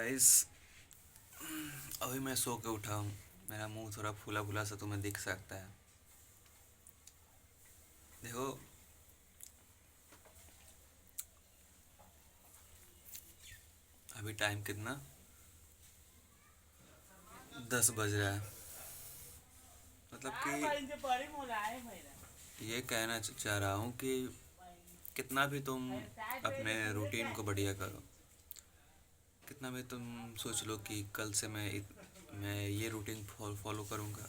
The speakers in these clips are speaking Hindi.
गाइस, अभी मैं सो के उठा हूँ। मेरा मुंह थोड़ा फूला फूला सा तुम्हें दिख सकता है। देखो, अभी टाइम कितना 10 बज रहा है। मतलब कि ये कहना चाह रहा हूँ कि कितना भी तुम अपने रूटीन को बढ़िया करो, कितना भी तुम सोच लो कि कल से मैं ये रूटीन फॉलो करूँगा,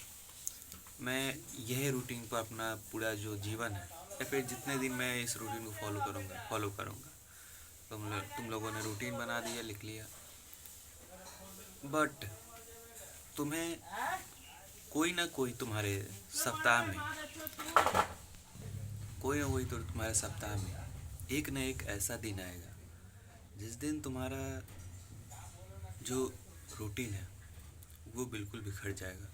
मैं यही रूटीन पर अपना पूरा जो जीवन है या फिर जितने दिन मैं इस रूटीन को फॉलो करूँगा। तुम लोगों ने रूटीन बना दिया, लिख लिया, बट तुम्हें कोई ना कोई तुम्हारे सप्ताह में कोई ना कोई तो तुम्हारे सप्ताह में एक न एक ऐसा दिन आएगा जिस दिन तुम्हारा जो रूटीन है वो बिल्कुल बिखर जाएगा।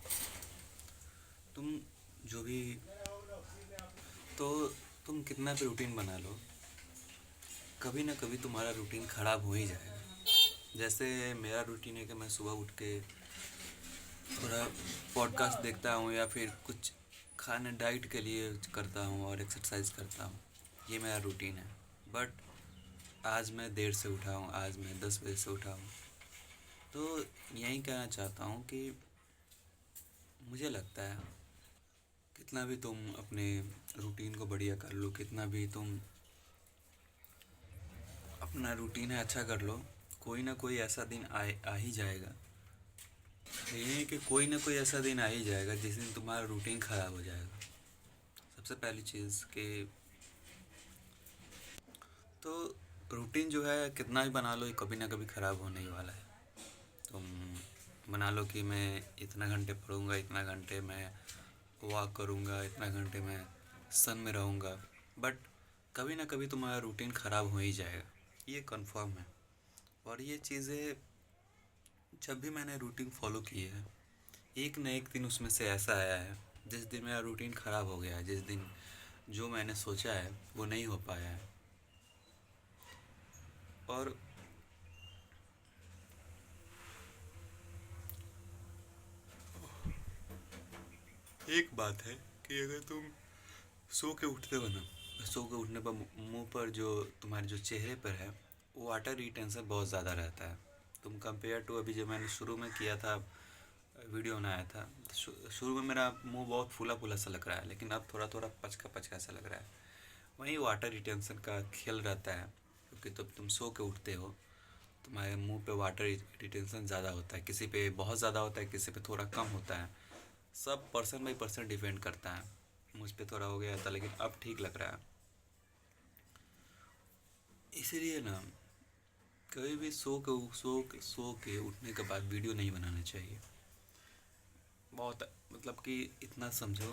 तुम जो भी तो तुम कितना भी रूटीन बना लो, कभी ना कभी तुम्हारा रूटीन ख़राब हो ही जाएगा। जैसे मेरा रूटीन है कि मैं सुबह उठ के थोड़ा पॉडकास्ट देखता हूँ या फिर कुछ खाने डाइट के लिए करता हूँ और एक्सरसाइज करता हूँ। ये मेरा रूटीन है। बट आज मैं देर से उठा हूँ, आज मैं 10 बजे से उठा हूँ। तो यही कहना चाहता हूँ कि मुझे लगता है कितना भी तुम अपने रूटीन को बढ़िया कर लो, कितना भी तुम अपना रूटीन है अच्छा कर लो, कोई ना कोई ऐसा दिन आ ही जाएगा। ये है कि कोई ना कोई ऐसा दिन आ ही जाएगा जिस दिन तुम्हारा रूटीन ख़राब हो जाएगा। सबसे पहली चीज़ कि तो रूटीन जो है कितना भी बना लो, ये कभी ना कभी ख़राब होने ही वाला है। तुम बना लो कि मैं इतना घंटे पढ़ूँगा, इतना घंटे मैं वॉक करूँगा, इतना घंटे मैं सन में रहूँगा, बट कभी ना कभी तुम्हारा रूटीन ख़राब हो ही जाएगा, ये कंफर्म है। और ये चीज़ें जब भी मैंने रूटीन फॉलो की है, एक न एक दिन उसमें से ऐसा आया है जिस दिन मेरा रूटीन ख़राब हो गया है, जिस दिन जो मैंने सोचा है वो नहीं हो पाया है। और एक बात है कि अगर तुम सो के उठते हो ना, सो के उठने पर मुंह पर जो तुम्हारे जो चेहरे पर है वो वाटर रिटेंशन बहुत ज़्यादा रहता है। तुम कंपेयर टू अभी जो मैंने शुरू में किया था, वीडियो बनाया था, शुरू में मेरा मुंह बहुत फूला फूला सा लग रहा है, लेकिन अब थोड़ा थोड़ा पचका पचका सा लग रहा है। वहीं वाटर रिटेंशन का खेल रहता है, क्योंकि जब तुम सो के उठते हो तुम्हारे मुंह पे वाटर रिटेंशन ज़्यादा होता है, किसी पे बहुत ज़्यादा होता है, किसी पे थोड़ा कम होता है। सब पर्सन बाई पर्सन डिपेंड करता है। मुझ पे थोड़ा हो गया था, लेकिन अब ठीक लग रहा है। इसीलिए ना कभी भी सो के उठने के बाद वीडियो नहीं बनाना चाहिए। बहुत मतलब कि इतना समझो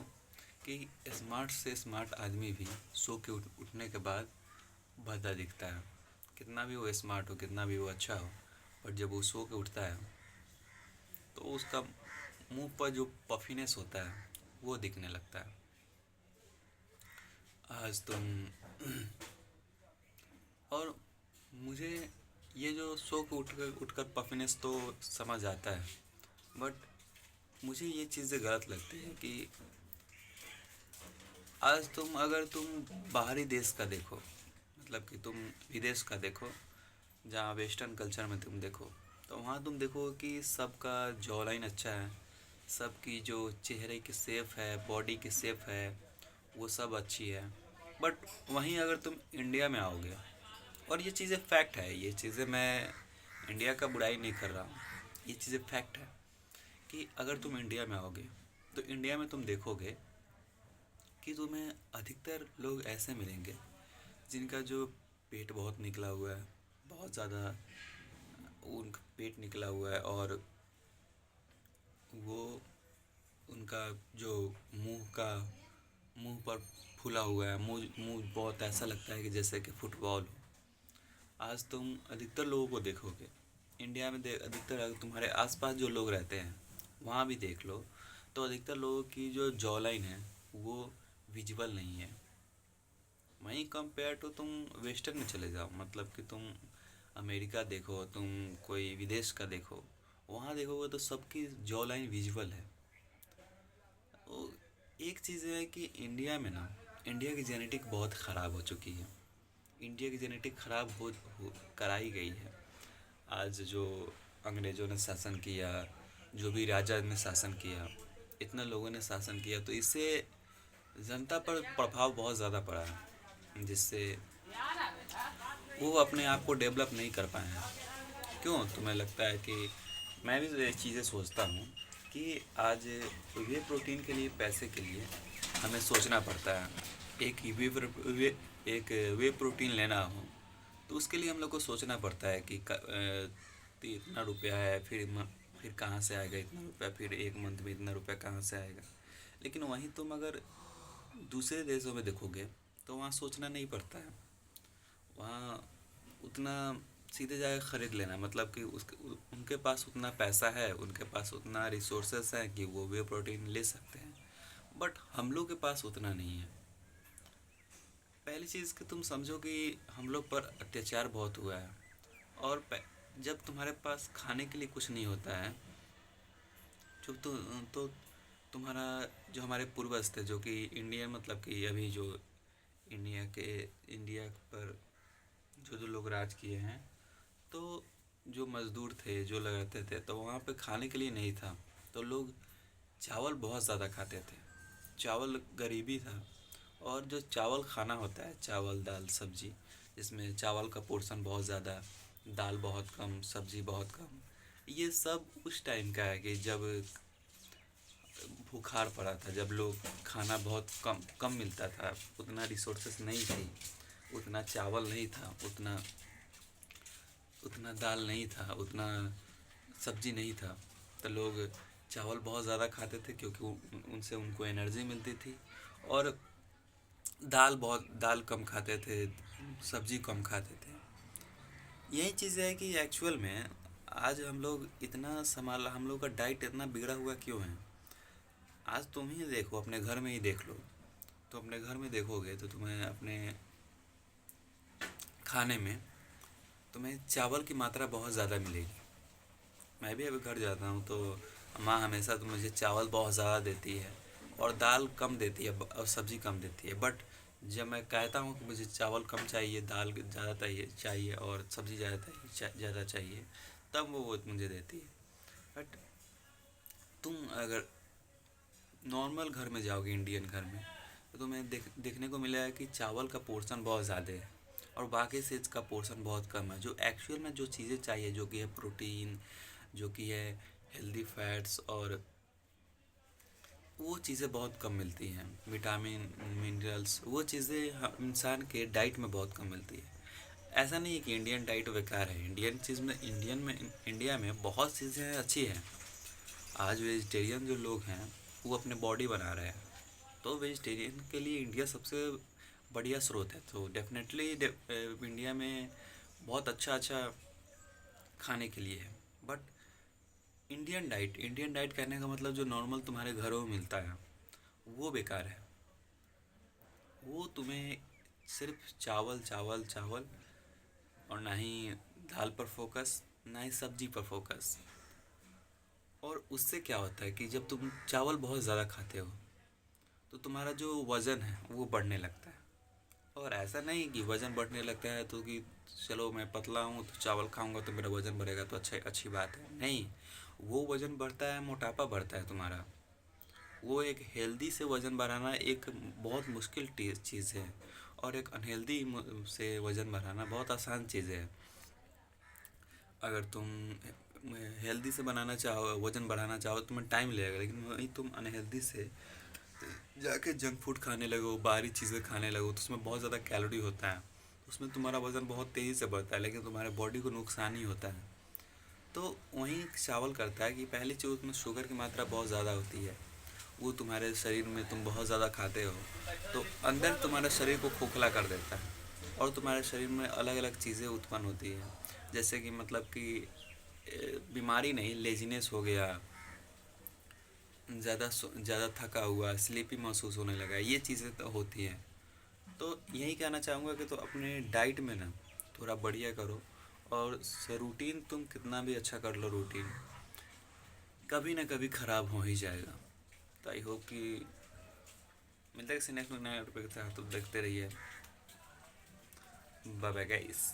कि स्मार्ट से स्मार्ट आदमी भी सो के उठने के बाद भद्दा दिखता है। कितना भी वो स्मार्ट हो, कितना भी वो अच्छा हो, पर जब वो सो के उठता है तो उसका मुंह पर जो पफीनेस होता है वो दिखने लगता है। आज तुम और मुझे ये जो सो के उठकर पफीनेस तो समझ आता है, बट मुझे ये चीज़ें गलत लगती है कि आज अगर तुम बाहरी देश का देखो, मतलब कि तुम विदेश का देखो, जहाँ वेस्टर्न कल्चर में तुम देखो, तो वहाँ तुम देखो कि सबका जॉ लाइन अच्छा है, सबकी जो चेहरे की शेप है, बॉडी की शेप है, वो सब अच्छी है। बट वहीं अगर तुम इंडिया में आओगे, और ये चीज़ें फैक्ट है, ये चीज़ें मैं इंडिया का बुराई नहीं कर रहा हूँ, ये चीज़ें फैक्ट है कि अगर तुम इंडिया में आओगे तो इंडिया में तुम देखोगे कि तुम्हें अधिकतर लोग ऐसे मिलेंगे जिनका जो पेट बहुत निकला हुआ है, बहुत ज़्यादा उनका पेट निकला हुआ है, और वो उनका जो मुंह पर फूला हुआ है, मुंह मुंह बहुत ऐसा लगता है कि जैसे कि फुटबॉल हो। आज तुम अधिकतर लोगों को देखोगे इंडिया में, अधिकतर अगर तुम्हारे आसपास जो लोग रहते हैं वहाँ भी देख लो, तो अधिकतर लोगों की जो जॉ लाइन है वो विजुअल नहीं है। वहीं कंपेयर टू तुम वेस्टर्न में चले जाओ, मतलब कि तुम अमेरिका देखो, तुम कोई विदेश का देखो, वहाँ देखोगे तो सबकी जॉ लाइन विजुअल है। वो एक चीज़ है कि इंडिया में ना, इंडिया की जेनेटिक बहुत ख़राब हो चुकी है। इंडिया की जेनेटिक ख़राब हो कराई गई है। आज जो अंग्रेज़ों ने शासन किया, जो भी राजा ने शासन किया, इतना लोगों ने शासन किया, तो इससे जनता पर प्रभाव बहुत ज़्यादा पड़ा है, जिससे वो अपने आप को डेवलप नहीं कर पाए हैं। क्यों तुम्हें लगता है कि मैं भी ये चीज़ें सोचता हूँ कि आज वे प्रोटीन के लिए, पैसे के लिए हमें सोचना पड़ता है। एक एक वे प्रोटीन लेना हो तो उसके लिए हम लोग को सोचना पड़ता है कि इतना रुपया है, फिर कहाँ से आएगा इतना रुपया, फिर एक मंथ में इतना रुपया कहाँ से आएगा। लेकिन वहीं तुम अगर दूसरे देशों में देखोगे तो वहाँ सोचना नहीं पड़ता है। वहाँ उतना सीधे जाकर ख़रीद लेना, मतलब कि उनके पास उतना पैसा है, उनके पास उतना रिसोर्सेस है कि वो वे प्रोटीन ले सकते हैं। बट हम लोग के पास उतना नहीं है। पहली चीज़ कि तुम समझो कि हम लोग पर अत्याचार बहुत हुआ है। और जब तुम्हारे पास खाने के लिए कुछ नहीं होता है, जो तो तुम्हारा, जो हमारे पूर्वज थे, जो कि इंडिया, मतलब कि अभी जो इंडिया के इंडिया पर जो लोग राज किए हैं, तो जो मज़दूर थे, जो लगाते थे, तो वहाँ पे खाने के लिए नहीं था, तो लोग चावल बहुत ज़्यादा खाते थे। चावल गरीबी था। और जो चावल खाना होता है, चावल दाल सब्जी, जिसमें चावल का पोर्शन बहुत ज़्यादा, दाल बहुत कम, सब्जी बहुत कम, ये सब उस टाइम का है कि जब बुखार पड़ा था, जब लोग खाना बहुत कम कम मिलता था, उतना रिसोर्सेस नहीं थी, उतना चावल नहीं था, उतना उतना दाल नहीं था, उतना सब्जी नहीं था, तो लोग चावल बहुत ज़्यादा खाते थे क्योंकि उनसे उनको एनर्जी मिलती थी। और दाल कम खाते थे, सब्जी कम खाते थे। यही चीज़ है कि एक्चुअल में आज हम लोग इतना संभाला, हम लोग का डाइट इतना बिगड़ा हुआ क्यों है। आज तुम ही देखो, अपने घर में ही देख लो, तो अपने घर में देखोगे तो तुम्हें अपने खाने में तुम्हें चावल की मात्रा बहुत ज़्यादा मिलेगी। मैं भी अभी घर जाता हूँ तो माँ हमेशा तो मुझे चावल बहुत ज़्यादा देती है और दाल कम देती है और सब्ज़ी कम देती है। बट जब मैं कहता हूँ कि मुझे चावल कम चाहिए, दाल ज़्यादा चाहिए और सब्ज़ी ज़्यादा चाहिए, तब वो मुझे देती है। बट तुम अगर नॉर्मल घर में जाओगे, इंडियन घर में, तो तुम्हें देखने को मिलेगा कि चावल का पोर्शन बहुत ज़्यादा है और बाकी चीज़ का पोर्शन बहुत कम है। जो एक्चुअल में जो चीज़ें चाहिए, जो कि है प्रोटीन, जो कि है हेल्दी फैट्स, और वो चीज़ें बहुत कम मिलती हैं। विटामिन, मिनरल्स, वो चीज़ें इंसान के डाइट में बहुत कम मिलती है। ऐसा नहीं है कि इंडियन डाइट बेकार है। इंडिया में बहुत चीज़ें अच्छी हैं। आज वेजिटेरियन जो लोग हैं वो अपने बॉडी बना रहे हैं, तो वेजिटेरियन के लिए इंडिया सबसे बढ़िया स्रोत है। तो डेफिनेटली इंडिया में बहुत अच्छा अच्छा खाने के लिए है। बट इंडियन डाइट कहने का मतलब जो नॉर्मल तुम्हारे घरों में मिलता है वो बेकार है। वो तुम्हें सिर्फ चावल चावल चावल, और ना ही दाल पर फोकस, ना ही सब्जी पर फोकस। और उससे क्या होता है कि जब तुम चावल बहुत ज़्यादा खाते हो तो तुम्हारा जो वज़न है वो बढ़ने लगता है। और ऐसा नहीं कि वज़न बढ़ने लगता है तो कि चलो मैं पतला हूँ तो चावल खाऊंगा तो मेरा वज़न बढ़ेगा, तो अच्छी बात है। नहीं, वो वज़न बढ़ता है, मोटापा बढ़ता है तुम्हारा। वो एक हेल्दी से वज़न बढ़ाना एक बहुत मुश्किल चीज़ है, और एक अनहेल्दी से वज़न बढ़ाना बहुत आसान चीज़ है। अगर तुम हेल्दी से बनाना चाहो, वज़न बढ़ाना चाहो, तो तुम्हें टाइम लगेगा। लेकिन वहीं तुम अनहेल्दी से जाके जंक फूड खाने लगो, बाहरी चीज़ें खाने लगो, तो उसमें बहुत ज़्यादा कैलोरी होता है, उसमें तुम्हारा वज़न बहुत तेज़ी से बढ़ता है, लेकिन तुम्हारे बॉडी को नुकसान ही होता है। तो वहीं चावल करता है कि पहली चीज़ उसमें शुगर की मात्रा बहुत ज़्यादा होती है। वो तुम्हारे शरीर में, तुम बहुत ज़्यादा खाते हो तो अंदर तुम्हारे शरीर को खोखला कर देता है, और तुम्हारे शरीर में अलग अलग चीज़ें उत्पन्न होती हैं। जैसे कि मतलब कि बीमारी नहीं, लेजीनेस हो गया, ज़्यादा थका हुआ, स्लीपी महसूस होने लगा, ये चीज़ें तो होती हैं। तो यही कहना चाहूँगा कि तो अपने डाइट में ना थोड़ा बढ़िया करो, और रूटीन तुम कितना भी अच्छा कर लो, रूटीन कभी ना कभी ख़राब हो ही जाएगा। तो आई होप कि मिलता है किसी नेक्स्ट नए टॉपिक के साथ, तो देखते रहिए। Bye bye guys.